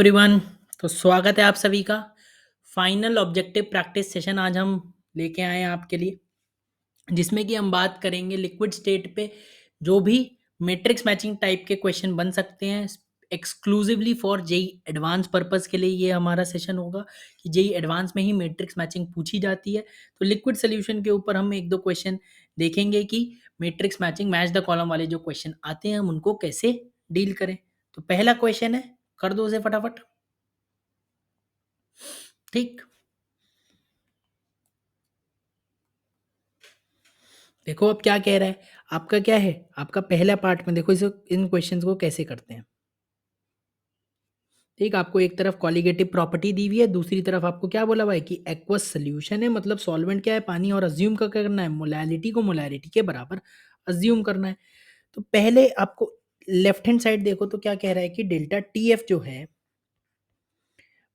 Everyone. तो स्वागत है आप सभी का फाइनल ऑब्जेक्टिव प्रैक्टिस सेशन। आज हम लेके आए हैं आपके लिए, जिसमें कि हम बात करेंगे लिक्विड स्टेट पे जो भी मैट्रिक्स मैचिंग टाइप के क्वेश्चन बन सकते हैं exclusively for JEE advance purpose के लिए। ये हमारा सेशन होगा कि जेई एडवांस में ही मैट्रिक्स मैचिंग पूछी जाती है। तो लिक्विड सोल्यूशन के ऊपर हम एक दो क्वेश्चन देखेंगे कि matrix matching match the column वाले जो क्वेश्चन आते हैं हम उनको कैसे डील करें। तो पहला क्वेश्चन है, कर दो उसे फटाफट। ठीक, देखो अब क्या कह रहा है। आपका क्या है, आपका पहला पार्ट में देखो इसे, इन क्वेश्चंस को कैसे करते हैं। ठीक, आपको एक तरफ कॉलिगेटिव प्रॉपर्टी दी हुई है, दूसरी तरफ आपको क्या बोला हुआ है कि एक्वस सोल्यूशन है, मतलब सॉल्वेंट क्या है, पानी, और अज्यूम का क्या करना है, मोलैलिटी को मोलैरिटी के बराबर अज्यूम करना है। तो पहले आपको लेफ्ट हैंड साइड देखो तो क्या कह रहा है कि डेल्टा टी एफ जो है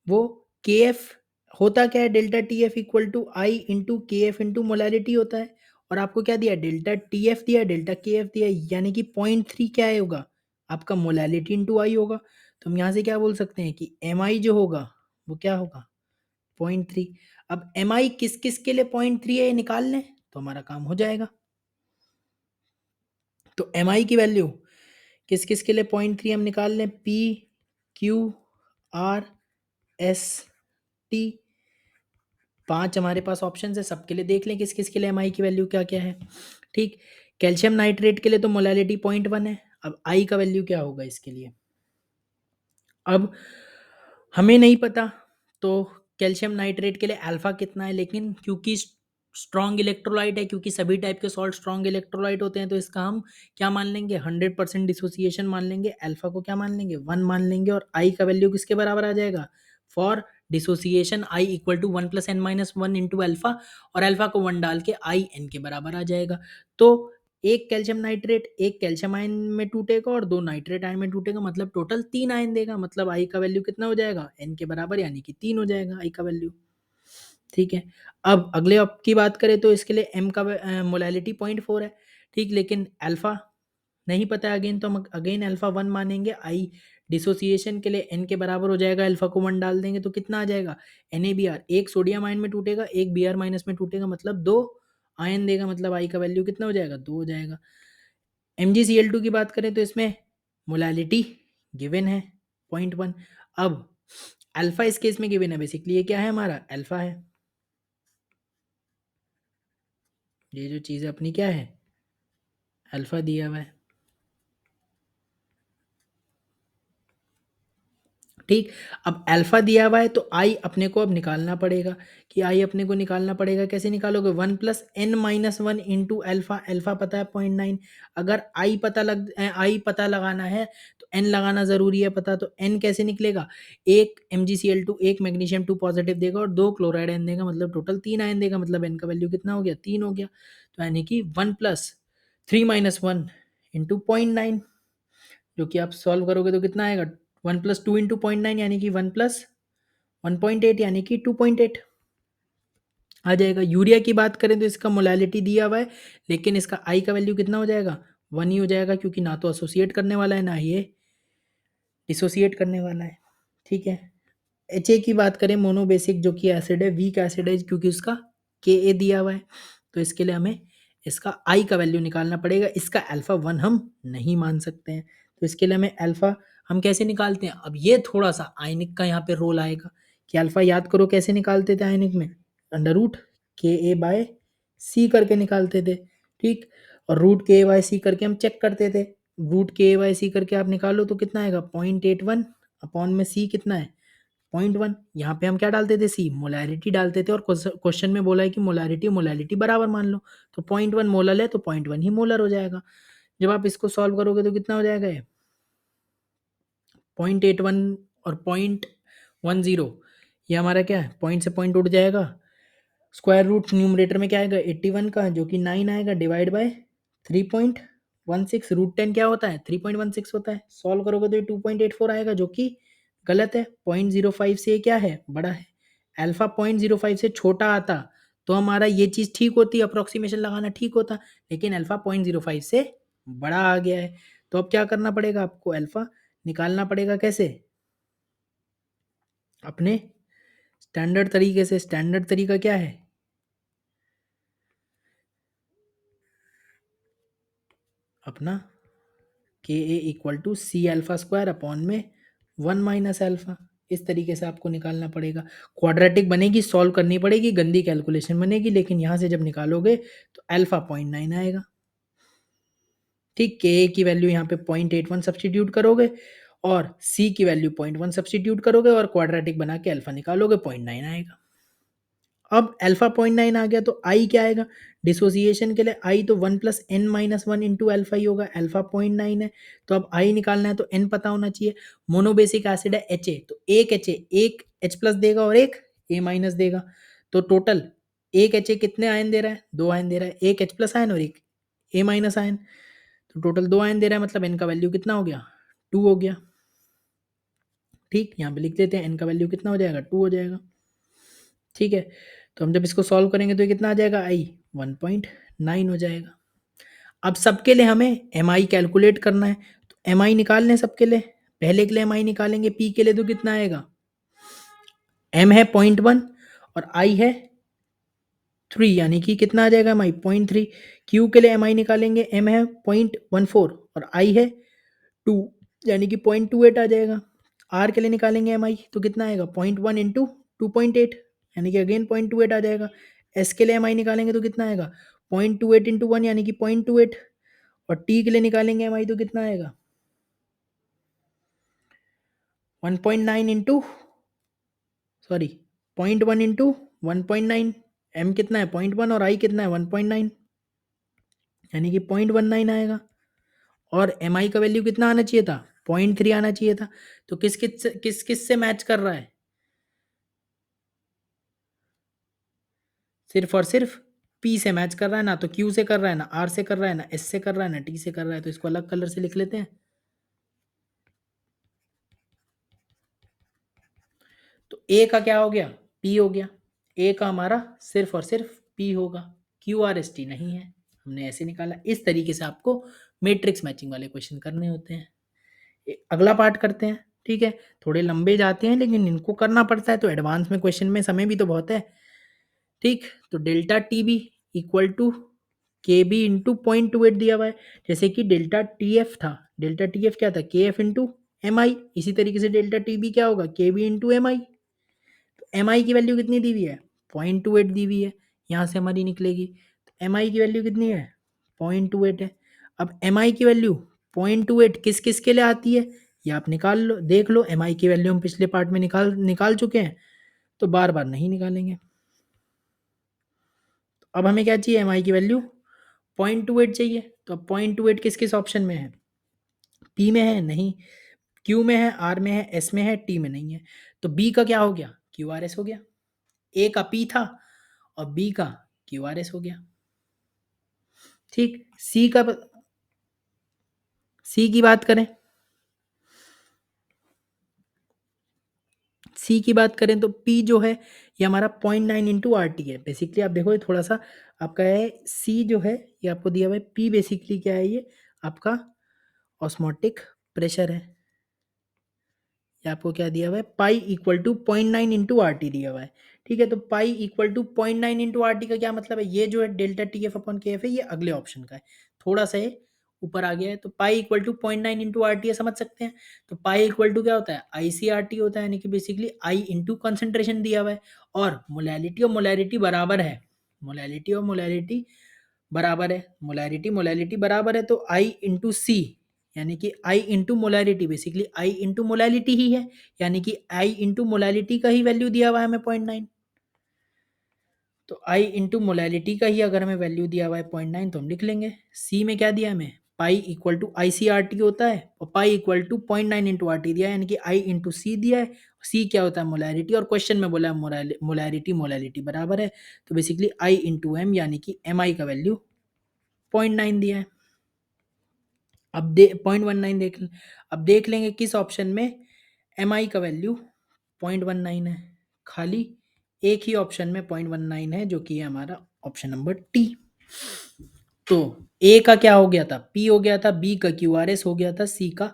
वो के एफ होता क्या है, delta T F equal to i into K F into molality होता है। और आपको क्या दिया, डेल्टा टी एफ दिया, डेल्टा के एफ दिया, यानी कि 0.3 क्या है होगा, आपका मोलैलिटी इंटू आई होगा। तो हम यहाँ से क्या बोल सकते हैं कि एम आई जो होगा वो क्या होगा, 0.3। अब एम आई किस किस के लिए 0.3 है ये निकाल लें तो हमारा काम हो जाएगा। तो एम आई की वैल्यू किस किस के लिए 0.3 हम निकाल लें, P Q R S T, 5 हमारे पास ऑप्शन है, सबके लिए देख लें किस किस के लिए एम आई की वैल्यू क्या क्या है। ठीक, कैल्शियम नाइट्रेट के लिए तो मोलैलिटी 0.1 है। अब आई का वैल्यू क्या होगा इसके लिए, अब हमें नहीं पता। तो कैल्शियम नाइट्रेट के लिए अल्फा कितना है, लेकिन क्योंकि स्ट्रॉन्ग इलेक्ट्रोलाइट है, क्योंकि सभी टाइप के सॉल्ट स्ट्रॉन्ग इलेक्ट्रोलाइट होते हैं, तो इसका हम क्या मान लेंगे, 100% डिसोसिएशन मान लेंगे। अल्फा को क्या मान लेंगे, 1 मान लेंगे। और आई का वैल्यू किसके बराबर आ जाएगा, for dissociation i equal to 1 + n - 1 into alpha, और अल्फा को 1 डाल के आई एन के बराबर आ जाएगा। तो एक कैल्शियम नाइट्रेट एक कैल्शियम आयन में टूटेगा और 2 नाइट्रेट आयन में टूटेगा, मतलब टोटल 3 आयन देगा। मतलब आई का वैल्यू कितना हो जाएगा, एन के बराबर, यानी कि 3 हो जाएगा आई का वैल्यू। ठीक है, अब अगले op की बात करें तो इसके लिए एम का मोलैलिटी 0.4 है। ठीक, लेकिन अल्फा नहीं पता है अगेन, तो हम अगेन अल्फा 1 मानेंगे। आई डिसोसिएशन के लिए एन के बराबर हो जाएगा, अल्फा को 1 डाल देंगे तो कितना आ जाएगा, NaBr, एक सोडियम आयन में टूटेगा एक Br माइनस में टूटेगा, मतलब 2 आयन देगा। मतलब आई का वैल्यू कितना हो जाएगा, 2 हो जाएगा। MgCl2 की बात करें तो इसमें मोलैलिटी गिवन है 0.1। अब अल्फा इस केस में गिवन है, बेसिकली ये क्या है, हमारा अल्फा है। ये जो चीज़ अपनी क्या है, अल्फा दिया हुआ है। ठीक, अब अल्फा दिया हुआ है तो आई अपने को अब निकालना पड़ेगा, कि आई अपने को निकालना पड़ेगा। कैसे निकालोगे, 1 + n - 1 इंटू अल्फा। अल्फा पता है 0.9। अगर आई पता लगाना है तो एन लगाना ज़रूरी है पता। तो एन कैसे निकलेगा, एक MgCl2 एक मैग्नीशियम 2 पॉजिटिव देगा और 2 क्लोराइड आयन देगा, मतलब टोटल 3 आयन देगा। मतलब एन का वैल्यू कितना हो गया, 3 हो गया। तो यानी कि 1 + 3 - 1 इंटू 0.9, जो कि आप सॉल्व करोगे तो कितना आएगा, 1 + 2 इंटू 0.9, यानी कि 1 + 1.8, यानी कि 2.8 आ जाएगा। यूरिया की बात करें तो इसका मोलैलिटी दिया हुआ है, लेकिन इसका आई का वैल्यू कितना हो जाएगा, 1 ही हो जाएगा, क्योंकि ना तो एसोसिएट करने वाला है ना ही ये डिसोसिएट करने वाला है। ठीक है, HA की बात करें, मोनोबेसिक जो कि एसिड है, वीक एसिड है, क्योंकि उसका Ka दिया हुआ है। तो इसके लिए हमें इसका आई का वैल्यू निकालना पड़ेगा। इसका अल्फा 1 हम नहीं मान सकते हैं, तो इसके लिए हमें अल्फा हम कैसे निकालते हैं। अब ये थोड़ा सा आयनिक का यहाँ पे रोल आएगा कि अल्फा याद करो कैसे निकालते थे आयनिक में, √Ka/C करके निकालते थे। ठीक, और √Ka/C करके हम चेक करते थे। √Ka/C करके आप निकालो तो कितना आएगा, 0.81 अपॉन में C कितना है, 0.1। यहाँ पे हम क्या डालते थे, सी मोलैरिटी डालते थे, और क्वेश्चन में बोला है कि मोलैरिटी मोलैरिटी बराबर मान लो। तो 0.1 मोलर है तो 0.1 ही मोलर हो जाएगा। जब आप इसको सॉल्व करोगे तो कितना हो जाएगा, ये 0.81 और 0.10, ये हमारा क्या है, पॉइंट से पॉइंट उठ जाएगा। स्क्वायर रूट न्यूमरेटर में क्या आएगा, 81 का, जो कि 9 आएगा, डिवाइड बाय 3.16। √10 क्या होता है, 3.16 होता है। सॉल्व करोगे तो ये 2.84 आएगा, जो कि गलत है। 0.05 से ये क्या है, बड़ा है। अल्फा 0.05 से छोटा आता तो हमारा ये चीज़ ठीक होती, अप्रोक्सीमेशन लगाना ठीक होता, लेकिन अल्फा 0.05 से बड़ा आ गया है। तो अब क्या करना पड़ेगा, आपको अल्फा निकालना पड़ेगा। कैसे, अपने स्टैंडर्ड तरीके से। स्टैंडर्ड तरीका क्या है? अपना K a equal to C alpha square upon में 1 माइनस अल्फा। इस तरीके से आपको निकालना पड़ेगा। क्वाड्रेटिक बनेगी, सॉल्व करनी पड़ेगी, गंदी कैलकुलेशन बनेगी, लेकिन यहाँ से जब निकालोगे तो अल्फा 0.9 आएगा। ठीक, के ए की वैल्यू यहाँ पे 0.81 सब्सटीट्यूट करोगे और सी की वैल्यू 0.1 सब्सटीट्यूट करोगे और क्वाड्रेटिक बना के अल्फा निकालोगे, 0.9 आएगा। अब अल्फा 0.9 आ गया तो आई क्या आएगा? डिसोसिएशन के लिए आई तो 1 plus N minus one into alpha ही होगा। अल्फा 0.9 है तो अब आई निकालना है तो एन पता होना चाहिए। मोनोबेसिक एसिड है एच ए, तो एक एच ए एक एच प्लस देगा और एक ए माइनस देगा। तो टोटल एक एच ए कितने आयन दे रहा है? 2 आयन दे रहा है। एक एच प्लस आयन और एक ए माइनस आयन, तो टोटल 2 आयन दे रहा है। मतलब एन का वैल्यू कितना हो गया? 2 हो गया। ठीक, यहाँ पे लिख देते हैं एन का वैल्यू कितना हो जाएगा? 2 हो जाएगा। ठीक है, तो हम जब इसको सॉल्व करेंगे तो ये कितना आ जाएगा? आई 1.9 हो जाएगा। अब सबके लिए हमें एम आई कैलकुलेट करना है, तो एम आई निकाल लें सबके लिए। पहले के लिए एम आई निकालेंगे, पी के लिए तो कितना आएगा? एम है 0.1 और आई है 3, यानी कि कितना आ जाएगा एम आई? 0.3। क्यू के लिए एम आई निकालेंगे, एम है 0.14 और आई है 2, यानी कि 0.28 आ जाएगा। आर के लिए निकालेंगे एम आई तो कितना आएगा? 0.1 इंटू 2.8, यानी कि अगेन 0.28 आ जाएगा। एस के लिए एम आई निकालेंगे तो कितना आएगा? 0.28 इंटू 1, यानी कि 0.28। और टी के लिए निकालेंगे एम आई तो कितना आएगा? 1.9 इंटू सॉरी 0.1 इंटू 1.9। एम कितना है? 0.1 और आई कितना है? 1.9, यानी कि 0.19 आएगा। और एम आई का वैल्यू कितना आना चाहिए था? 0.3 आना चाहिए था। तो किस किस से मैच कर रहा है? सिर्फ और सिर्फ पी से मैच कर रहा है, ना तो क्यू से कर रहा है, ना आर से कर रहा है, ना एस से कर रहा है, ना टी से कर रहा है। तो इसको अलग कलर से लिख लेते हैं। तो ए का क्या हो गया? पी हो गया। ए का हमारा सिर्फ और सिर्फ पी होगा, क्यू आर एस टी नहीं है। हमने ऐसे निकाला। इस तरीके से आपको मैट्रिक्स मैचिंग वाले क्वेश्चन करने होते हैं। अगला पार्ट करते हैं। ठीक है, थोड़े लंबे जाते हैं लेकिन इनको करना पड़ता है, तो एडवांस में क्वेश्चन में समय भी तो बहुत है। ठीक, तो delta T b equal to K b into 0.28 दिया हुआ है। जैसे कि डेल्टा टी एफ था, डेल्टा टी एफ क्या था? के एफ इंटू एम आई। इसी तरीके से डेल्टा टी बी क्या होगा? के बी इंटू एम आई। तो एम आई की वैल्यू कितनी दी हुई है? 0.28 दी हुई है, यहाँ से हमारी निकलेगी। तो एम आई की वैल्यू कितनी है? 0.28 है। अब एम आई की वैल्यू 0.28 किस किस के लिए आती है, ये आप निकाल लो, देख लो। एम आई की वैल्यू हम पिछले पार्ट में निकाल निकाल चुके हैं, तो बार बार नहीं निकालेंगे। तो अब हमें क्या चाहिए? एम आई की वैल्यू 0.28 चाहिए। तो अब 0.28 किस किस ऑप्शन में है? पी में है? नहीं। क्यू में है, आर में है, एस में है, टी में नहीं है। तो बी का क्या हो गया? क्यू आर एस हो गया। ए का पी था और बी का क्यू आर एस हो गया। ठीक, सी की बात करें, सी की बात करें तो पी जो है ये हमारा 0.9 इंटू आर टी है। बेसिकली आप देखो ये थोड़ा सा आपका है। सी जो है ये आपको दिया हुआ है। पी बेसिकली क्या है? ये आपका ऑस्मोटिक प्रेशर है। ये आपको क्या दिया हुआ है? Pi equal to 0.9 into R T दिया हुआ है। ठीक है, तो pi equal to 0.9 into R T का क्या मतलब है? ये जो है delta T F upon K F है, ये अगले ऑप्शन का है। थोड़ा सा ये ऊपर आ गया है। तो pi equal to 0.9 into R T है, समझ सकते हैं। तो पाई इक्वल टू क्या होता है? आई सी आर टी होता है, यानी कि बेसिकली आई इंटू कंसेंट्रेशन दिया हुआ है। और मोलैलिटी और मोलैरिटी बराबर है। मोलैलिटी और मोलैरिटी बराबर है। मोलैरिटी मोलैलिटी बराबर है, तो आई इंटू सी, यानी कि I into molarity, basically I into molality ही है, यानी कि आई इंटू मोलैलिटी का ही वैल्यू दिया हुआ है हमें 0.9। तो आई इंटू मोलैलिटी का ही अगर हमें वैल्यू दिया हुआ है 0.9 तो हम लिख लेंगे। सी में क्या दिया हमें? Pi equal to i C R T होता है और pi equal to 0.9 into R T दिया है, यानी कि आई इंटू सी दिया है। सी क्या होता है? मोलैरिटी, और क्वेश्चन में बोला है मोलैरिटी मोलैलिटी बराबर है। तो बेसिकली आई इंटू एम, यानी कि एम आई का वैल्यू 0.9 दिया है। अब 0.19 अब देख लेंगे किस ऑप्शन में एम आई का वैल्यू 0.19 है। खाली एक ही ऑप्शन में 0.19 है, जो कि है हमारा ऑप्शन नंबर टी। तो ए का क्या हो गया था? पी हो गया था, बी का क्यू आर एस हो गया था, सी का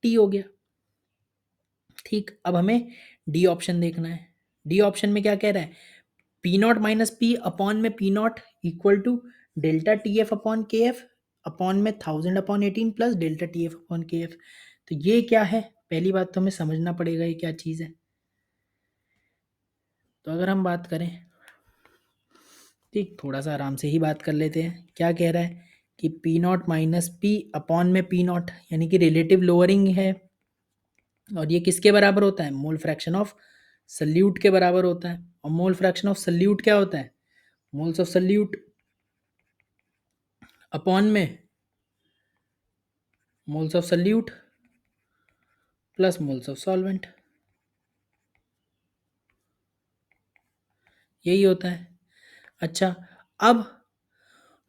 टी हो गया। ठीक, अब हमें डी ऑप्शन देखना है। डी ऑप्शन में क्या कह रहा है, P naught minus P upon में P naught equal to delta T F upon K F upon में 1000/18 plus delta T F upon K F. तो ये क्या है, पहली बात तो हमें समझना पड़ेगा ये क्या चीज़ है। तो अगर हम बात करें, ठीक, थोड़ा सा आराम से ही बात कर लेते हैं। क्या कह रहा है कि P naught minus P upon में पी नॉट, यानी कि रिलेटिव लोअरिंग है, और ये किसके बराबर होता है, मोल फ्रैक्शन ऑफ सल्यूट के बराबर होता है। और मोल फ्रैक्शन ऑफ सल्यूट क्या होता है, मोल्स ऑफ सल्यूट अपॉन में moles of solute plus moles of solvent, यही होता है। अच्छा, अब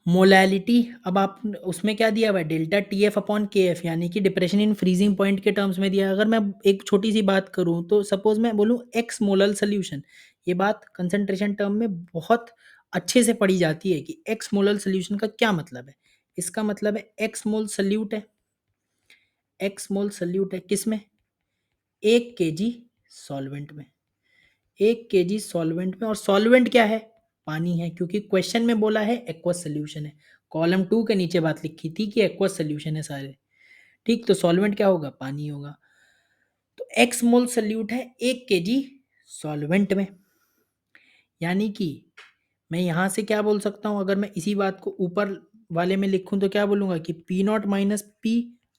मोलैलिटी, अब आप उसमें क्या दिया हुआ है, delta T F upon K F, यानी कि डिप्रेशन इन फ्रीजिंग पॉइंट के टर्म्स में दिया है। अगर मैं एक छोटी सी बात करूं तो सपोज मैं बोलूं एक्स मोलल सोल्यूशन, ये बात कंसंट्रेशन टर्म में बहुत अच्छे से पढ़ी जाती है कि एक्स मोलल सोल्यूशन का क्या मतलब है। इसका मतलब है एक्स मोल सोल्यूट है, एक्स मोल सोल्यूट है किस में, 1 kg सॉल्वेंट में, 1 kg सॉल्वेंट में। और सॉल्वेंट क्या है, पानी है, क्योंकि क्वेश्चन में बोला है एक्वस सोल्यूशन है। कॉलम 2 के नीचे बात लिखी थी कि एक्वस सोल्यूशन है सारे, ठीक, तो सॉल्वेंट क्या होगा, पानी होगा। तो एक्स मोल सोल्यूट है 1 kg सॉल्वेंट में, यानी कि मैं यहां से क्या बोल सकता हूं, अगर मैं इसी बात को ऊपर वाले में लिखूं तो क्या बोलूंगा कि P naught minus P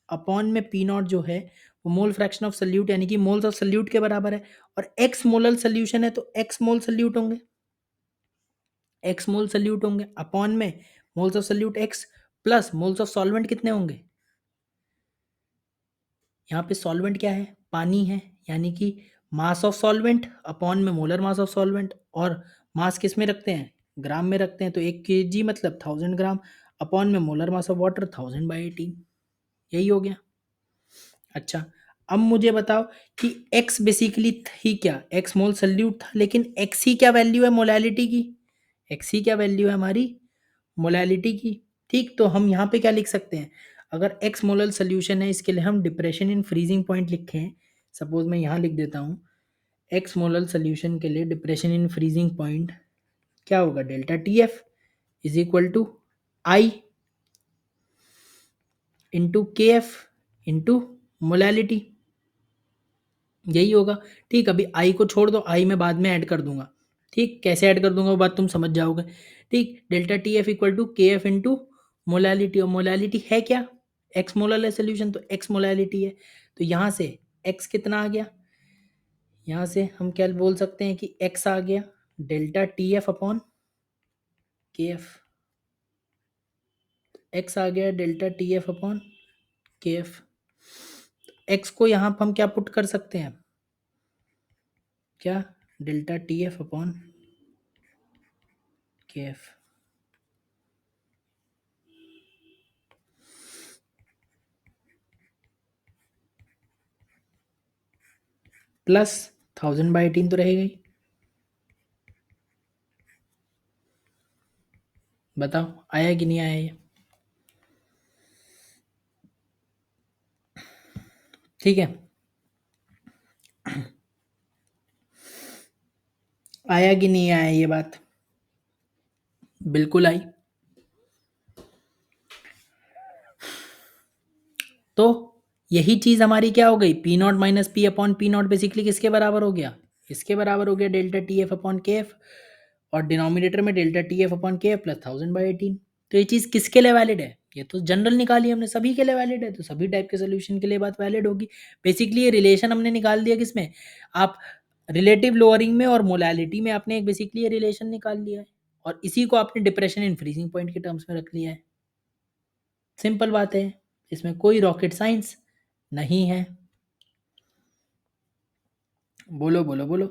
upon में पी नॉट जो है वो मोल फ्रैक्शन ऑफ सोल्यूट, यानी कि मोल्स ऑफ सोल्यूट के बराबर है। और एक्स मोलल सोल्यूशन है तो एक्स मोल सोल्यूट होंगे, एक्स मोल सोल्यूट होंगे अपॉन में moles of solute x plus moles of solvent कितने होंगे, यहाँ पे सॉल्वेंट क्या है, पानी है, यानी कि मास ऑफ सॉल्वेंट अपॉन में मोलर मास ऑफ सॉल्वेंट। और मास किस में रखते हैं, ग्राम में रखते हैं, तो 1 kg मतलब 1000 ग्राम अपॉन में मोलर मास ऑफ वाटर 1000/18, यही हो गया। अच्छा, अब मुझे बताओ कि x बेसिकली थी क्या, x मोल सोल्यूट था, लेकिन x ही क्या वैल्यू है मोलैलिटी की, x ही क्या वैल्यू है हमारी मोलैलिटी की। ठीक, तो हम यहाँ पे क्या लिख सकते हैं, अगर x मोलल सोल्यूशन है, इसके लिए हम डिप्रेशन इन फ्रीजिंग पॉइंट लिखे हैं। सपोज मैं यहाँ लिख देता हूँ, x मोलल सोल्यूशन के लिए डिप्रेशन इन फ्रीजिंग पॉइंट क्या होगा, delta T F is equal to i into K F into molality, यही होगा। ठीक, अभी आई को छोड़ दो, आई मैं बाद में ऐड कर दूंगा। ठीक, कैसे ऐड कर दूंगा वो बात तुम समझ जाओगे। ठीक, delta T F equal to K F into molality, और मोलैलिटी है क्या, एक्स मोलल है सोल्यूशन तो एक्स मोलैलिटी है। तो यहाँ से एक्स कितना आ गया, यहाँ से हम क्या बोल सकते हैं कि एक्स आ गया delta T F upon K F, x आ गया delta T F upon K F. X को यहाँ पर हम क्या पुट कर सकते हैं, क्या, delta T F upon K F plus 1000/18 तो रहेगा ही। बताओ आया कि नहीं आया ये, ठीक है, आया कि नहीं आया ये बात, बिल्कुल आई। तो यही चीज हमारी क्या हो गई, P naught minus P upon P not basically किसके बराबर हो गया, इसके बराबर हो गया delta T F upon K F, और डिनोमिनेटर में delta T F upon K F plus 1000/18। तो ये चीज किसके लिए वैलिड है, ये तो जनरल निकाली हमने, सभी के लिए वैलिड है, तो सभी टाइप के सोल्यूशन के लिए बात वैलिड होगी। बेसिकली ये रिलेशन हमने निकाल दिया किसमें, आप रिलेटिव लोअरिंग में और मोलैलिटी में आपने एक बेसिकली ये रिलेशन निकाल लिया है, और इसी को आपने डिप्रेशन इन फ्रीजिंग पॉइंट के टर्म्स में रख लिया है। सिंपल बात है, इसमें कोई रॉकेट साइंस नहीं है। बोलो बोलो बोलो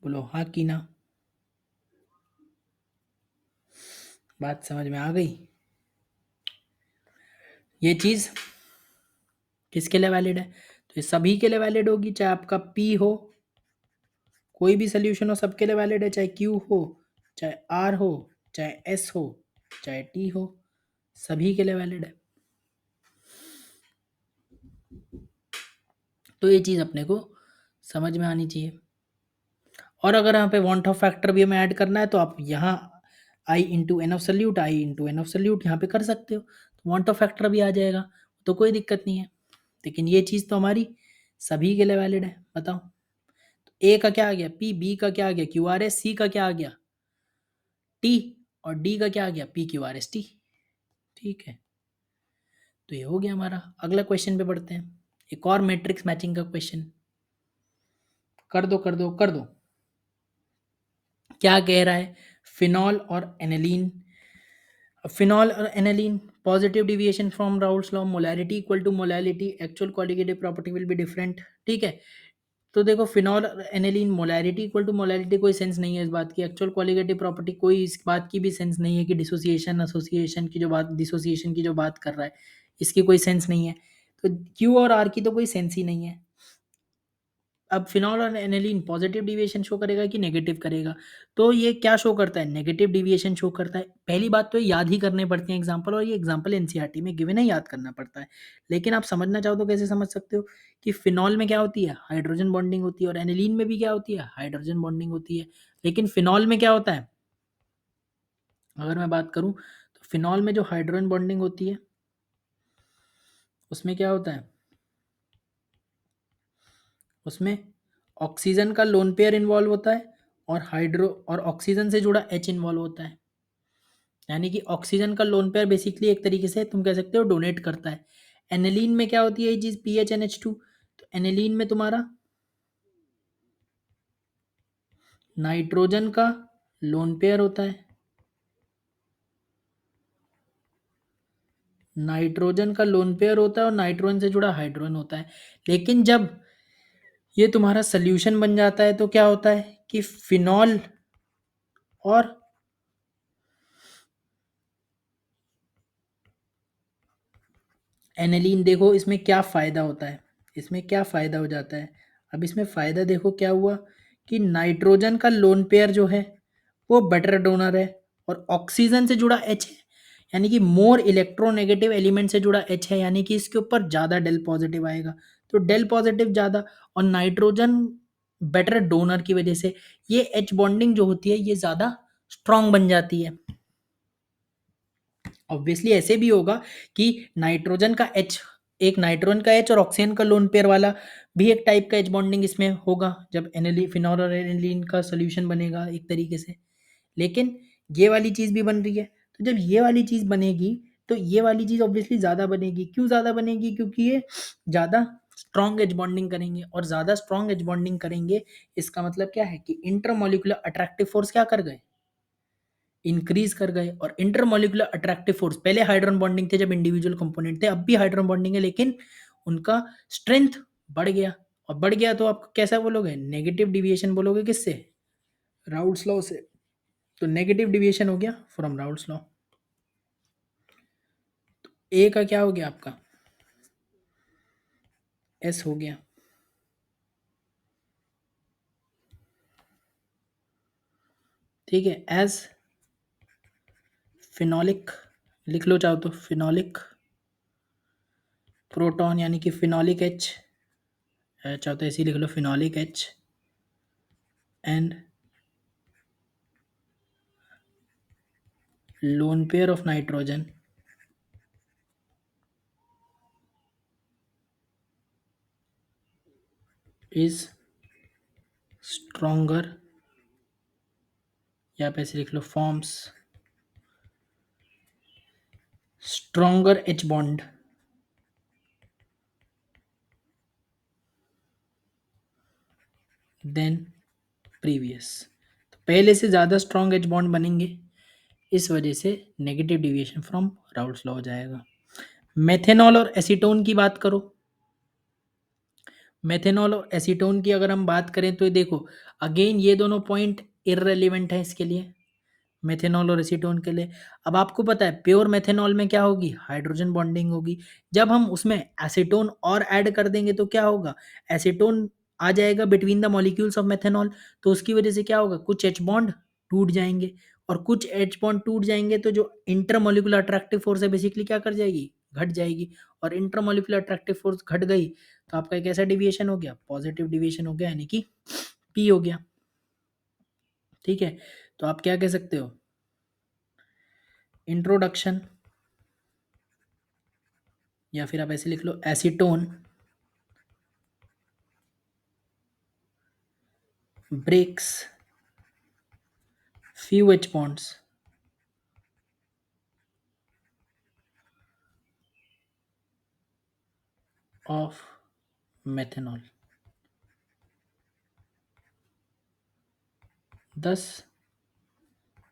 बोलो, हाँ की ना, बात समझ में आ गई। ये चीज किसके लिए वैलिड है, तो ये सभी के लिए वैलिड होगी, चाहे आपका पी हो, कोई भी सोल्यूशन हो सबके लिए वैलिड है, चाहे क्यू हो, चाहे आर हो, चाहे एस हो, चाहे टी हो, सभी के लिए वैलिड है। तो ये चीज़ अपने को समझ में आनी चाहिए। और अगर यहाँ पे वांट ऑफ फैक्टर भी हमें ऐड करना है तो आप यहाँ I into N of solute I into N of solute यहाँ पे कर सकते हो, तो वांट ऑफ फैक्टर भी आ जाएगा, तो कोई दिक्कत नहीं है। लेकिन ये चीज़ तो हमारी सभी के लिए वैलिड है। बताओ, तो ए का क्या आ गया पी, बी का क्या आ गया क्यू आर एस, सी का क्या आ गया टी, और डी का क्या आ गया P Q R S T. ठीक है, तो ये हो गया हमारा। अगला क्वेश्चन पे बढ़ते हैं, एक और मैट्रिक्स मैचिंग का क्वेश्चन। कर दो कर दो कर दो। क्या कह रहा है, फिनॉल और एनिलीन, फिनॉल और aniline, positive deviation from Raoult's law, molarity equal to molarity, actual qualitative property will be different. ठीक है, तो देखो फिनॉल और aniline, molarity equal to molarity कोई सेंस नहीं है इस बात की, एक्चुअल क्वालिटेटिव प्रॉपर्टी कोई इस बात की भी सेंस नहीं है कि डिसोसिएशन एसोसिएशन की जो बात, डिसोसिएशन की जो बात कर रहा है इसकी कोई सेंस नहीं है, तो क्यू और आर की तो कोई सेंस ही नहीं है। अब फिनॉल और एनिलीन पॉजिटिव डिविएशन शो करेगा कि नेगेटिव करेगा, तो ये क्या शो करता है, नेगेटिव डिविएशन शो करता है। पहली बात तो ये याद ही करने पड़ते हैं एग्जांपल, और ये एग्जांपल एनसीईआरटी में गिवन है, याद करना पड़ता है। लेकिन आप समझना चाहो तो कैसे समझ सकते हो कि फिनॉल में क्या होती है, हाइड्रोजन बॉन्डिंग होती है, और एनिलीन में भी क्या होती है, हाइड्रोजन बॉन्डिंग होती है। लेकिन फिनॉल में क्या होता है, अगर मैं बात करूं तो फिनॉल में जो हाइड्रोजन बॉन्डिंग होती है उसमें क्या होता है, उसमें ऑक्सीजन का लोन पेयर इन्वॉल्व होता है, और हाइड्रो और ऑक्सीजन से जुड़ा एच इन्वॉल्व होता है। यानी कि ऑक्सीजन का लोन पेयर बेसिकली एक तरीके से तुम कह सकते हो डोनेट करता है। एनिलीन में क्या होती है ये चीज, P H N H two, तो एनिलीन में तुम्हारा नाइट्रोजन का लोन पेयर होता है, नाइट्रोजन का लोन पेयर होता है और नाइट्रोजन से जुड़ा हाइड्रोजन होता है। लेकिन जब ये तुम्हारा सोल्यूशन बन जाता है तो क्या होता है कि फिनॉल और एनिलीन, देखो इसमें क्या फ़ायदा होता है, इसमें क्या फ़ायदा हो जाता है। अब इसमें फ़ायदा देखो क्या हुआ कि नाइट्रोजन का लोन पेयर जो है वो बेटर डोनर है, और ऑक्सीजन से जुड़ा एच है, यानी कि मोर इलेक्ट्रोनेगेटिव एलिमेंट से जुड़ा एच है, यानी कि इसके ऊपर ज़्यादा डेल पॉजिटिव आएगा, तो डेल पॉजिटिव ज़्यादा, और नाइट्रोजन बेटर डोनर की वजह से ये एच बॉन्डिंग जो होती है ये ज़्यादा स्ट्रांग बन जाती है। ऑब्वियसली ऐसे भी होगा कि नाइट्रोजन का एच, एक नाइट्रोजन का एच और ऑक्सीजन का लोन पेयर वाला भी एक टाइप का एच बॉन्डिंग इसमें होगा जब एनिलीन, फिनॉल और एनिलीन का सोल्यूशन बनेगा एक तरीके से। लेकिन ये वाली चीज़ भी बन रही है, तो जब ये वाली चीज़ बनेगी तो ये वाली चीज़ ऑब्वियसली ज़्यादा बनेगी। क्यों ज़्यादा बनेगी, क्योंकि ये ज़्यादा स्ट्रॉन्ग एच बॉन्डिंग करेंगे, और ज़्यादा स्ट्रॉन्ग एच बॉन्डिंग करेंगे इसका मतलब क्या है कि इंटरमोलिकुलर अट्रैक्टिव फोर्स क्या कर गए, इंक्रीज कर गए। और इंटरमोलिकुलर अट्रैक्टिव फोर्स, पहले हाइड्रोजन बॉन्डिंग थे जब इंडिविजुअल कंपोनेंट थे, अब भी हाइड्रोजन बॉन्डिंग है, लेकिन उनका स्ट्रेंथ बढ़ गया। और बढ़ गया तो आप कैसा बोलोगे, नेगेटिव डिविएशन बोलोगे, किससे, राउल्स लॉ से। तो नेगेटिव डिविएशन हो गया फ्रॉम राउल्स लॉ। ए का क्या हो गया आपका, एस हो गया। ठीक है, एज फिनोलिक लिख लो चाहो तो, फिनोलिक प्रोटॉन, यानी कि फिनोलिक एच, चाहो तो ऐसे ही लिख लो, phenolic H and lone pair of nitrogen is stronger, यहाँ पे ऐसे लिख लो, forms stronger H bond than previous. तो पहले से ज़्यादा स्ट्रॉन्ग एच बॉन्ड बनेंगे, इस वजह से negative deviation from Raoult's law हो जाएगा। मेथेनॉल और एसीटोन की बात करो, मेथेनॉल और एसीटोन की अगर हम बात करें तो देखो अगेन ये दोनों पॉइंट इररेलेवेंट है इसके लिए, मेथेनॉल और एसीटोन के लिए। अब आपको पता है प्योर मेथेनॉल में क्या होगी, हाइड्रोजन बॉन्डिंग होगी। जब हम उसमें एसीटोन और ऐड कर देंगे तो क्या होगा, एसीटोन आ जाएगा between the molecules of methanol, तो उसकी वजह से क्या होगा, कुछ एच बॉन्ड टूट जाएंगे, और कुछ एच बॉन्ड टूट जाएंगे तो जो इंटरमोलिकुलर अट्रैक्टिव फोर्स है बेसिकली क्या कर जाएगी, घट जाएगी, और इंटरमोलिकुलर अट्रैक्टिव फोर्स घट गई तो आपका एक ऐसा डिविएशन हो गया, पॉजिटिव डिविएशन हो गया, यानी कि पी हो गया। ठीक है, तो आप क्या कह सकते हो, इंट्रोडक्शन, या फिर आप ऐसे लिख लो acetone breaks few H bonds of methanol, thus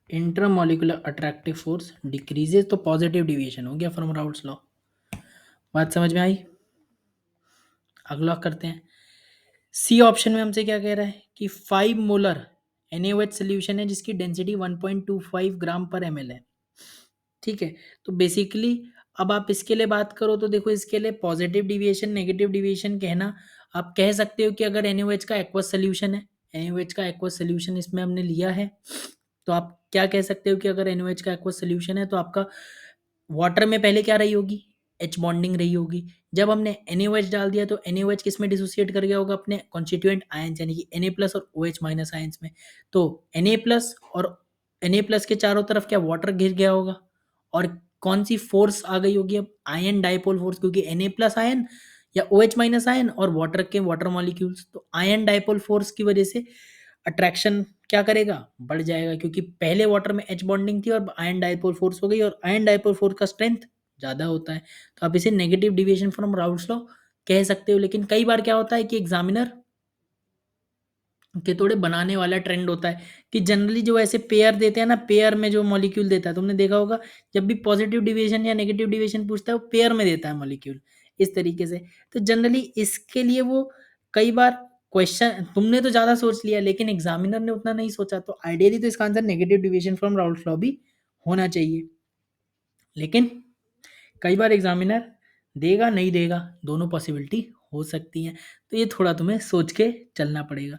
intermolecular attractive force decreases, तो पॉजिटिव डिविएशन हो गया फ्रॉम राउल्ट्स लॉ। बात समझ में आई? अगला करते हैं, सी ऑप्शन में हमसे क्या कह रहा है कि 5 मोलर NaOH सोल्यूशन है जिसकी डेंसिटी 1.25 ग्राम पर ml है। ठीक है, तो बेसिकली अब आप इसके लिए बात करो तो देखो, इसके लिए पॉजिटिव डिविएशन नेगेटिव डिविएशन कहना, आप कह सकते हो कि अगर NaOH का एक्वस सोल्यूशन है, NaOH का एक्वस सोल्यूशन इसमें हमने लिया है, तो आप क्या कह सकते हो कि अगर NaOH का एक्वस सोल्यूशन है तो आपका वाटर में पहले क्या रही होगी, H बॉन्डिंग रही होगी। जब हमने NaOH डाल दिया तो NaOH किस में डिसोसिएट कर गया होगा, अपने कॉन्स्टिट्यूएंट आयंस यानी कि Na प्लस और OH माइनस आयंस में। तो Na प्लस और Na प्लस के चारों तरफ क्या वाटर घिर गया होगा, और कौन सी फोर्स आ गई होगी अब, आयन डाइपोल फोर्स, क्योंकि Na प्लस आयन या OH माइनस आयन और वाटर के वाटर मॉलिक्यूल्स, तो आयन डाइपोल फोर्स की वजह से अट्रैक्शन क्या करेगा, बढ़ जाएगा, क्योंकि पहले वाटर में H बॉन्डिंग थी और आयन डाइपोल फोर्स हो गई, और आयन डाइपोल फोर्स का स्ट्रेंथ ज़्यादा होता है, तो आप इसे negative deviation from Raoult's law कह सकते हो। लेकिन कई बार क्या होता है कि एग्जामिनर के थोड़े बनाने वाला ट्रेंड होता है कि जनरली जो ऐसे पेयर देते हैं ना, पेयर में जो मॉलिक्यूल देता है, तुमने देखा होगा जब भी पॉजिटिव डिविएशन या नेगेटिव डिविएशन पूछता है वो पेयर में देता है मॉलिक्यूल, इस तरीके से। तो जनरली इसके लिए वो कई बार क्वेश्चन तुमने तो ज़्यादा सोच लिया लेकिन एग्जामिनर ने उतना नहीं सोचा, तो आइडियली तो इसका answer negative deviation from Raoult's law भी होना चाहिए, लेकिन कई बार एग्जामिनर देगा नहीं देगा, दोनों पॉसिबिलिटी हो सकती हैं, तो ये थोड़ा तुम्हें सोच के चलना पड़ेगा।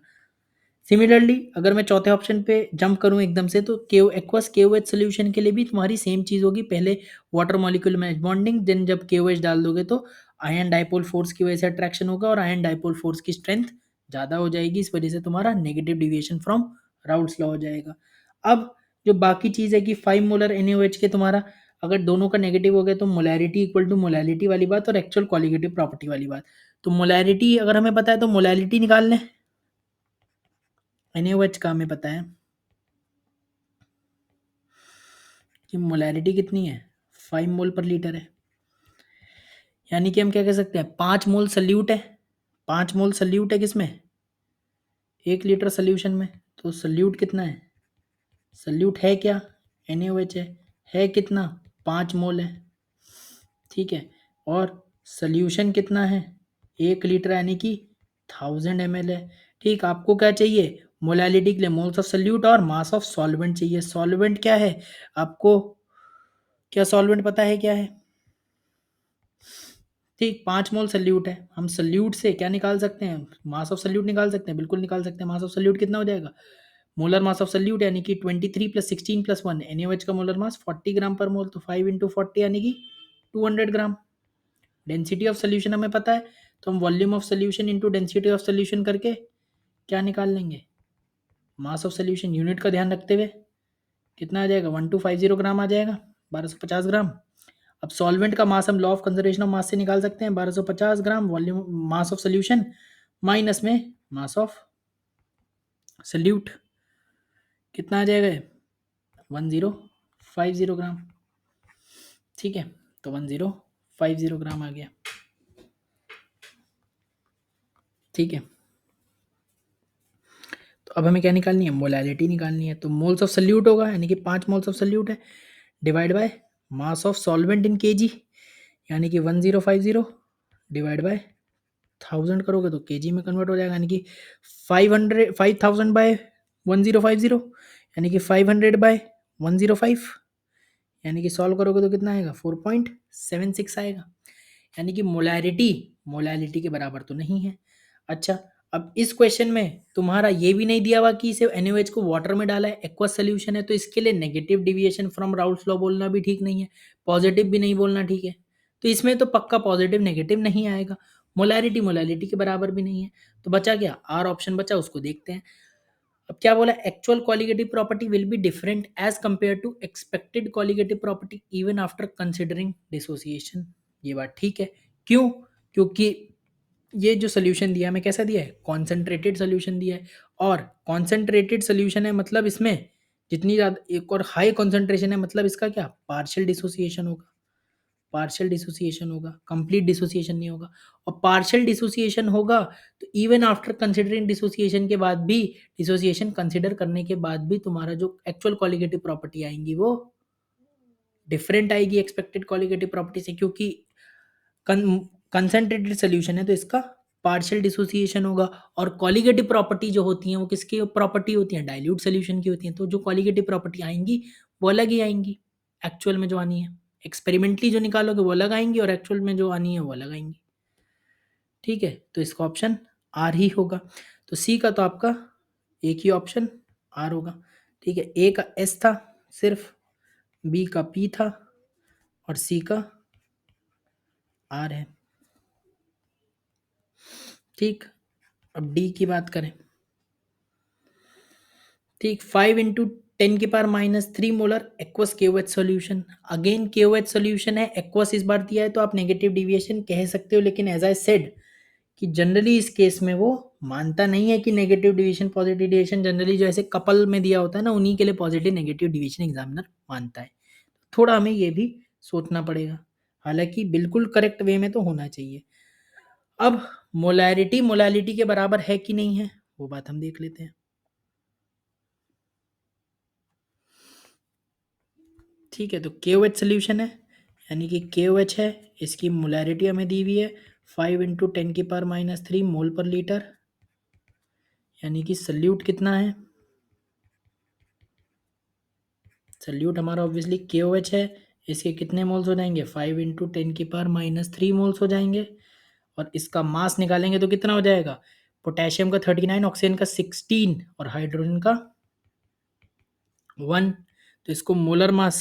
सिमिलरली अगर मैं चौथे ऑप्शन पे जंप करूं एकदम से, तो एक्वस KOH सोल्यूशन के लिए भी तुम्हारी सेम चीज़ होगी, पहले वाटर मॉलिक्यूल में H बॉन्डिंग, देन जब KOH डाल दोगे तो आयन डाइपोल फोर्स की वजह से अट्रैक्शन होगा और आयन डाइपोल फोर्स की स्ट्रेंथ ज़्यादा हो जाएगी, इस वजह से तुम्हारा negative deviation from Raoult's law हो जाएगा। अब जो बाकी चीज़ है कि 5 मोलर NaOH के तुम्हारा अगर दोनों का नेगेटिव हो गया तो मोलैरिटी इक्वल टू मोलैलिटी वाली बात और एक्चुअल क्वालिटेटिव प्रॉपर्टी वाली बात। तो मोलैरिटी अगर हमें पता है तो मोलैलिटी निकाल लें, NaOH का हमें पता है कि मोलैरिटी कितनी है, 5 मोल पर लीटर है, यानी कि हम क्या कह सकते हैं 5 मोल सल्यूट है, 5 मोल सल्यूट है किसमें, 1 लीटर सोल्यूशन में। तो सल्यूट कितना है, सल्यूट है क्या, NaOH है कितना, 5 मोल है। ठीक है, और सोल्यूशन कितना है, 1 लीटर यानी कि 1000 ml है। ठीक, आपको क्या चाहिए, मोलैलिटी के लिए मोल्स ऑफ सल्यूट और मास ऑफ सॉल्वेंट चाहिए। सॉल्वेंट क्या है आपको, क्या सॉल्वेंट पता है क्या है, ठीक 5 मोल सल्यूट है, हम सल्यूट से क्या निकाल सकते हैं, मास ऑफ सल्यूट निकाल सकते हैं, बिल्कुल निकाल सकते हैं। मास ऑफ सल्यूट कितना हो जाएगा, मोलर मास ऑफ सल्यूट यानी कि 23 प्लस 16 प्लस 1, NaOH का मोलर मास 40 ग्राम पर मोल, तो 5 इंटू 40 यानी कि 200 ग्राम। डेंसिटी ऑफ सोल्यूशन हमें पता है, तो हम volume of solution into density of solution करके क्या निकाल लेंगे, मास ऑफ सोल्यूशन यूनिट का ध्यान रखते हुए कितना आ जाएगा, 1250 ग्राम आ जाएगा, 1250 ग्राम। अब सॉल्वेंट का मास हम law of conservation of mass से निकाल सकते हैं, 1250 gram volume mass of solution minus में मास ऑफ सल्यूट कितना आ जाएगा, 1050 ग्राम। ठीक है, तो 1050 ग्राम आ गया। ठीक है, तो अब हमें क्या निकालनी है, मोलैलिटी निकालनी है। तो मोल्स ऑफ सल्यूट होगा यानी कि 5 मोल्स ऑफ सल्यूट है, divide by mass of solvent in KG यानी कि 1050 डिवाइड बाय 1000 करोगे तो केजी में कन्वर्ट हो जाएगा, यानी कि 5000 बाय 1050 यानी कि 500 बाय 105, यानी कि सॉल्व करोगे तो कितना आएगा, 4.76 आएगा, यानी कि मोलैलिटी के बराबर तो नहीं है। अच्छा, अब इस क्वेश्चन में तुम्हारा ये भी नहीं दिया हुआ कि इसे NaOH को वाटर में डाला है, एक्वस सोल्यूशन है, तो इसके लिए negative deviation from Raoult's law बोलना भी ठीक नहीं है, पॉजिटिव भी नहीं बोलना ठीक है। तो इसमें तो पक्का पॉजिटिव नेगेटिव नहीं आएगा, मोलैरिटी मोलैरिटी के बराबर भी नहीं है, तो बचा क्या, आर ऑप्शन बचा, उसको देखते हैं। अब क्या बोला, actual colligative property will be different as compare to expected colligative property even after considering dissociation. ये बात ठीक है, क्यों, क्योंकि ये जो सोल्यूशन दिया है हमें कैसा दिया है, कॉन्सेंट्रेटेड सोल्यूशन दिया है, और कॉन्सेंट्रेटेड सोल्यूशन है मतलब इसमें जितनी ज़्यादा एक और हाई कॉन्सेंट्रेशन है मतलब इसका क्या, पार्शियल डिसोसिएशन होगा, पार्शियल डिसोसिएशन होगा, कंप्लीट डिसोसिएशन नहीं होगा। और पार्शियल डिसोसिएशन होगा तो इवन आफ्टर कंसिडरिंग डिसोसिएशन के बाद भी, डिसोसिएशन कंसिडर करने के बाद भी तुम्हारा जो एक्चुअल कॉलिगेटिव प्रॉपर्टी आएंगी वो डिफरेंट आएगी एक्सपेक्टेड कॉलिगेटिव प्रॉपर्टी से, क्योंकि कंसंट्रेटेड सोल्यूशन है तो इसका पार्शियल डिसोसिएशन होगा। और कॉलिगेटिव प्रॉपर्टी जो होती हैं वो किसकी प्रॉपर्टी होती हैं, डाइल्यूट सोल्यूशन की होती हैं, तो जो कॉलिगेटिव प्रॉपर्टी आएंगी वो अलग ही आएंगी एक्चुअल में जो आनी है, एक्सपेरिमेंटली जो निकालोगे वो अलग आएंगी और एक्चुअल में जो आनी है वो अलग आएंगी। ठीक है, तो इसका ऑप्शन आर ही होगा। तो सी का तो आपका एक ही ऑप्शन आर होगा। ठीक है, ए का एस था सिर्फ, बी का पी था और सी का आर है। ठीक, अब डी की बात करें। ठीक, 5 × 10⁻³ molar aqueous KOH solution, again KOH solution है, एक्वस इस बार दिया है तो आप नेगेटिव डिविएशन कह सकते हो, लेकिन एज आई सेड कि जनरली इस केस में वो मानता नहीं है कि negative division positive division, generally जो ऐसे कपल में दिया होता है ना उन्हीं के लिए पॉजिटिव नेगेटिव डिवीजन एग्जामिनर मानता है। थोड़ा हमें ये भी सोचना पड़ेगा, हालांकि बिल्कुल करेक्ट वे में तो होना चाहिए। अब मोलैरिटी मोलैलिटी के बराबर है कि नहीं है वो बात हम देख लेते हैं। ठीक है, तो KOH सोल्यूशन है, यानी कि KOH है, इसकी मोलैरिटी हमें दी हुई है 5 × 10⁻³ मोल पर लीटर, यानी कि सल्यूट कितना है, सल्यूट हमारा ऑब्वियसली KOH है, इसके कितने मोल्स हो जाएंगे 5 × 10⁻³ मोल्स हो जाएंगे। और इसका मास निकालेंगे तो कितना हो जाएगा, पोटेशियम का 39, ऑक्सीजन का 16 और हाइड्रोजन का 1। तो इसको मोलर मास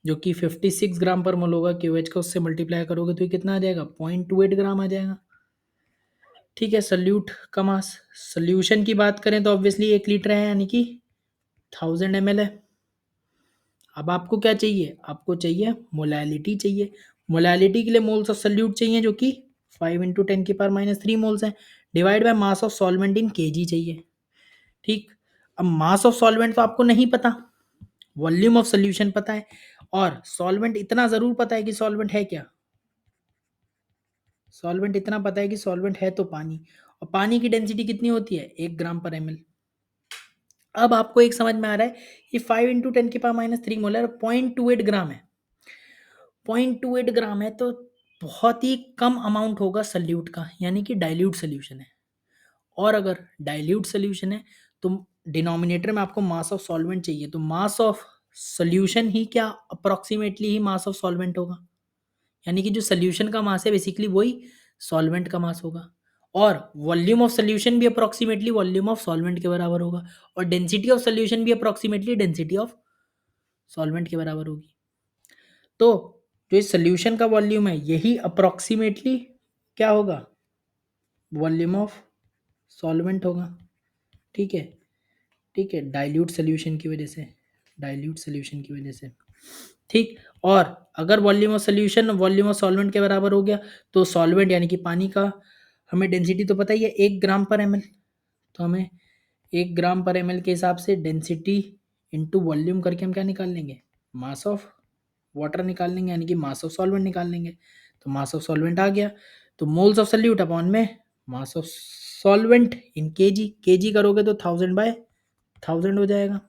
जो कि 56 ग्राम पर मोल होगा KOH का, उससे मल्टीप्लाई करोगे तो ये कितना आ जाएगा, 0.28 ग्राम आ जाएगा। ठीक है, सल्यूट का मास, सोल्यूशन की बात करें तो ऑब्वियसली 1 लीटर है, यानी कि 1000 ml है। अब आपको क्या चाहिए, आपको चाहिए मोलैलिटी चाहिए, मोलैलिटी के लिए मोल्स ऑफ सल्यूट चाहिए जो कि 5 × 10⁻³ मोल्स है, divide by mass of solvent in kg चाहिए। ठीक, अब मास ऑफ सॉल्वेंट तो आपको नहीं पता, वॉल्यूम ऑफ सोल्यूशन पता है, और सॉल्वेंट इतना जरूर पता है कि सॉल्वेंट है क्या, सॉल्वेंट इतना पता है कि सॉल्वेंट है तो पानी, और पानी की डेंसिटी कितनी होती है 1 ग्राम पर ml। अब आपको एक समझ में आ रहा है कि 5 × 10⁻³ मोलर 0.28 ग्राम है, 0.28 ग्राम है तो बहुत ही कम अमाउंट होगा सल्यूट का, यानी कि डाइल्यूट सोल्यूशन है। और अगर डाइल्यूट सोल्यूशन है तो डिनोमिनेटर में आपको मास ऑफ सॉल्वेंट चाहिए, तो मास ऑफ सोल्यूशन ही क्या approximately he mass of solvent होगा, यानी कि जो सोल्यूशन का मास है बेसिकली वही सॉल्वेंट का मास होगा। और वॉल्यूम ऑफ सोल्यूशन भी अप्रोक्सीमेटली वॉल्यूम ऑफ सॉल्वेंट के बराबर होगा, और डेंसिटी ऑफ सोल्यूशन भी अप्रोक्सीमेटली डेंसिटी ऑफ सॉल्वेंट के बराबर होगी। तो जो इस सोल्यूशन का वॉल्यूम है यही अप्रोक्सीमेटली क्या होगा, वॉल्यूम ऑफ सॉल्वेंट होगा। ठीक है, ठीक है, डाइल्यूट सोल्यूशन की वजह से, डाइल्यूट सोल्यूशन की वजह से। ठीक, और अगर volume of solution volume of solvent के बराबर हो गया तो सॉल्वेंट यानी कि पानी का हमें डेंसिटी तो पता ही है 1 ग्राम पर ml, तो हमें 1 ग्राम पर ml के हिसाब से डेंसिटी इंटू वॉल्यूम करके हम क्या निकाल लेंगे, मास ऑफ वाटर निकाल लेंगे, यानी कि मास ऑफ सॉल्वेंट निकाल लेंगे। तो मास ऑफ सॉल्वेंट आ गया, तो मोल्स ऑफ सल्यूट अपॉन में mass of solvent in KG करोगे तो 1000/1000 हो जाएगा,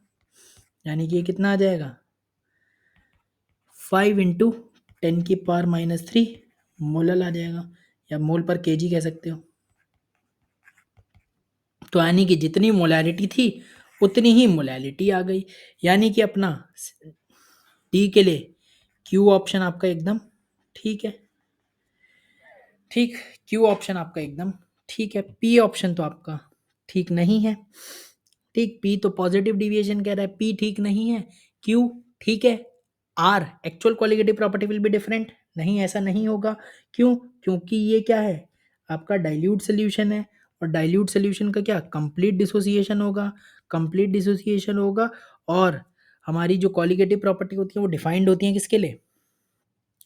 यानी कि ये कितना आ जाएगा 5 × 10⁻³ मोलल आ जाएगा, या मोल पर केजी कह सकते हो। तो यानी कि जितनी मोलैरिटी थी उतनी ही मोलैलिटी आ गई, यानी कि अपना डी के लिए क्यू ऑप्शन आपका एकदम ठीक है। ठीक, क्यू ऑप्शन आपका एकदम ठीक है, पी ऑप्शन तो आपका ठीक नहीं है। ठीक, पी तो पॉजिटिव डिविएशन कह रहा है, पी ठीक नहीं है, क्यू ठीक है, R actual qualitative property will be different, नहीं, ऐसा नहीं होगा। क्यों? क्योंकि ये क्या है, आपका डाइल्यूट सॉल्यूशन है और डाइल्यूट सॉल्यूशन का क्या कंप्लीट डिसोसिएशन होगा। कंप्लीट डिसोसिएशन होगा और हमारी जो कॉलिगेटिव प्रॉपर्टी होती है वो डिफाइंड होती है किसके लिए?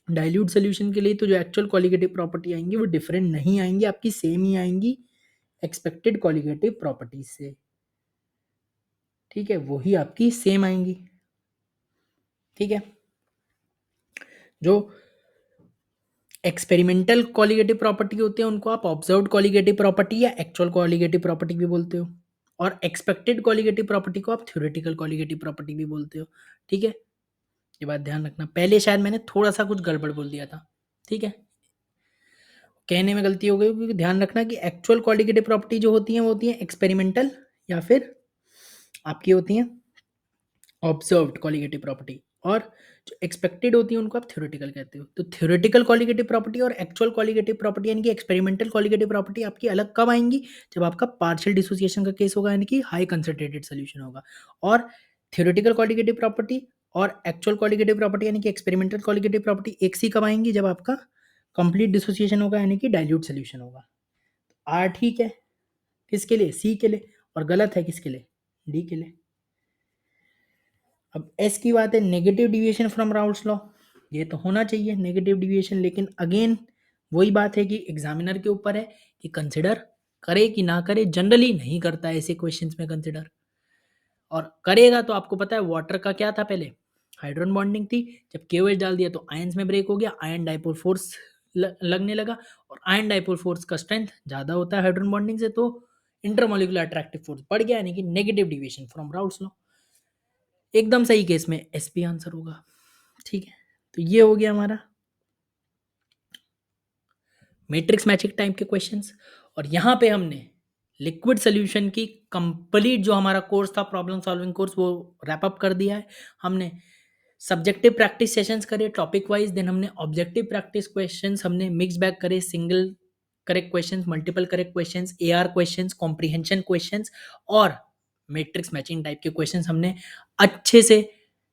डाइल्यूट सॉल्यूशन के लिए। तो जो एक्चुअल कॉलिगेटिव प्रॉपर्टी आएंगी वो डिफरेंट नहीं आएंगी, आपकी सेम ही आएंगी एक्सपेक्टेड कॉलिगेटिव प्रॉपर्टीज से। ठीक है, वही आपकी सेम आएंगी। ठीक है, जो एक्सपेरिमेंटल कॉलिगेटिव प्रॉपर्टी होती है उनको आप ऑब्जर्व्ड कॉलिगेटिव प्रॉपर्टी या एक्चुअल कॉलिगेटिव प्रॉपर्टी भी बोलते हो, और एक्सपेक्टेड कॉलिगेटिव प्रॉपर्टी को आप थ्योरेटिकल कॉलिगेटिव प्रॉपर्टी भी बोलते हो। ठीक है, ये बात ध्यान रखना। पहले शायद मैंने थोड़ा सा कुछ गड़बड़ बोल दिया था। ठीक है, कहने में गलती हो गई, क्योंकि ध्यान रखना कि एक्चुअल कॉलिगेटिव प्रॉपर्टी जो होती है वो होती है एक्सपेरिमेंटल या फिर आपकी होती हैं ऑब्जर्व्ड कॉलिगेटिव प्रॉपर्टी, और जो एक्सपेक्टेड होती है उनको आप थ्योरेटिकल कहते हो। तो थ्योरेटिकल कॉलिगेटिव प्रॉपर्टी और एक्चुअल कॉलिगेटिव प्रॉपर्टी यानी कि एक्सपेरिमेंटल कॉलिगेटिव प्रॉपर्टी आपकी अलग कब आएंगी? जब आपका पार्शियल डिसोसिएशन का केस होगा, यानी कि हाई कंसंट्रेटेड सोल्यूशन होगा। और थ्योरेटिकल कॉलिगेटिव प्रॉपर्टी और एक्चुअल कॉलिगेटिव प्रॉपर्टी यानी कि एक्सपेरिमेंटल कॉलिगेटिव प्रॉपर्टी एक सी कब आएंगी? जब आपका कंप्लीट डिसोसिएशन होगा, यानी कि डाइल्यूट सोल्यूशन होगा। आर ठीक है किसके लिए? सी के लिए। और गलत है किसके लिए? डी के लिए। अब एस की बात है, negative deviation from Raoult's law. ये तो होना चाहिए नेगेटिव डिविएशन, लेकिन अगेन वही बात है कि एग्जामिनर के ऊपर है कि कंसिडर करे कि ना करे। जनरली नहीं करता है ऐसे क्वेश्चंस में कंसिडर, और करेगा तो आपको पता है वाटर का क्या था पहले? हाइड्रोजन बॉन्डिंग थी। जब KOH डाल दिया तो आयंस में ब्रेक हो गया, आयन डाइपोल फोर्स लगने लगा, और आयन डाइपोल फोर्स का स्ट्रेंथ ज़्यादा होता है हाइड्रोजन बॉन्डिंग से, तो इंटरमोलिकुलर अट्रैक्टिव फोर्स बढ़ गया, यानी कि negative deviation from Raoult's law. एकदम सही केस में SP आंसर होगा। ठीक है, तो ये हो गया हमारा मैट्रिक्स मैचिंग टाइप के क्वेश्चंस। और यहाँ पे हमने लिक्विड सोल्यूशन की कंप्लीट जो हमारा कोर्स था, प्रॉब्लम सॉल्विंग कोर्स, वो रैप अप कर दिया है हमने। सब्जेक्टिव प्रैक्टिस सेशंस करे टॉपिक वाइज, देन हमने ऑब्जेक्टिव प्रैक्टिस क्वेश्चंस हमने मिक्स बैग करे, single correct questions, multiple correct questions, AR questions, comprehension questions, और मैट्रिक्स मैचिंग टाइप के क्वेश्चंस हमने अच्छे से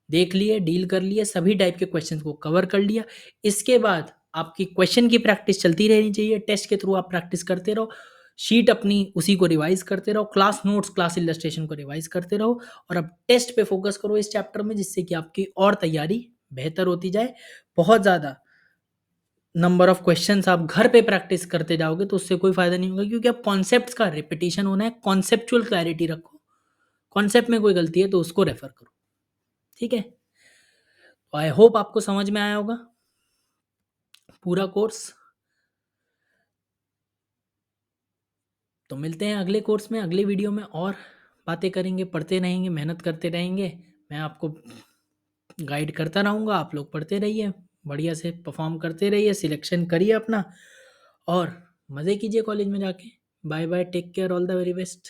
देख लिए, डील कर लिए, सभी टाइप के क्वेश्चंस को कवर कर लिया। इसके बाद आपकी क्वेश्चन की प्रैक्टिस चलती रहनी चाहिए, टेस्ट के थ्रू आप प्रैक्टिस करते रहो, शीट अपनी उसी को रिवाइज करते रहो, क्लास नोट्स, क्लास इलस्ट्रेशन को रिवाइज करते रहो, और अब टेस्ट पे फोकस करो इस चैप्टर में, जिससे कि आपकी और तैयारी बेहतर होती जाए। बहुत ज़्यादा नंबर ऑफ क्वेश्चंस आप घर पे प्रैक्टिस करते जाओगे तो उससे कोई फायदा नहीं होगा, क्योंकि अब कॉन्सेप्ट्स का रिपीटिशन होना है। कॉन्सेप्चुअल क्लैरिटी रखो, कॉन्सेप्ट में कोई गलती है तो उसको रेफर करो। ठीक है, तो आई होप आपको समझ में आया होगा पूरा कोर्स। तो मिलते हैं अगले कोर्स में, अगले वीडियो में, और बातें करेंगे, पढ़ते रहेंगे, मेहनत करते रहेंगे। मैं आपको गाइड करता रहूँगा, आप लोग पढ़ते रहिए, बढ़िया से परफॉर्म करते रहिए, सिलेक्शन करिए अपना, और मज़े कीजिए कॉलेज में जाके। Bye bye, take care, all the very best.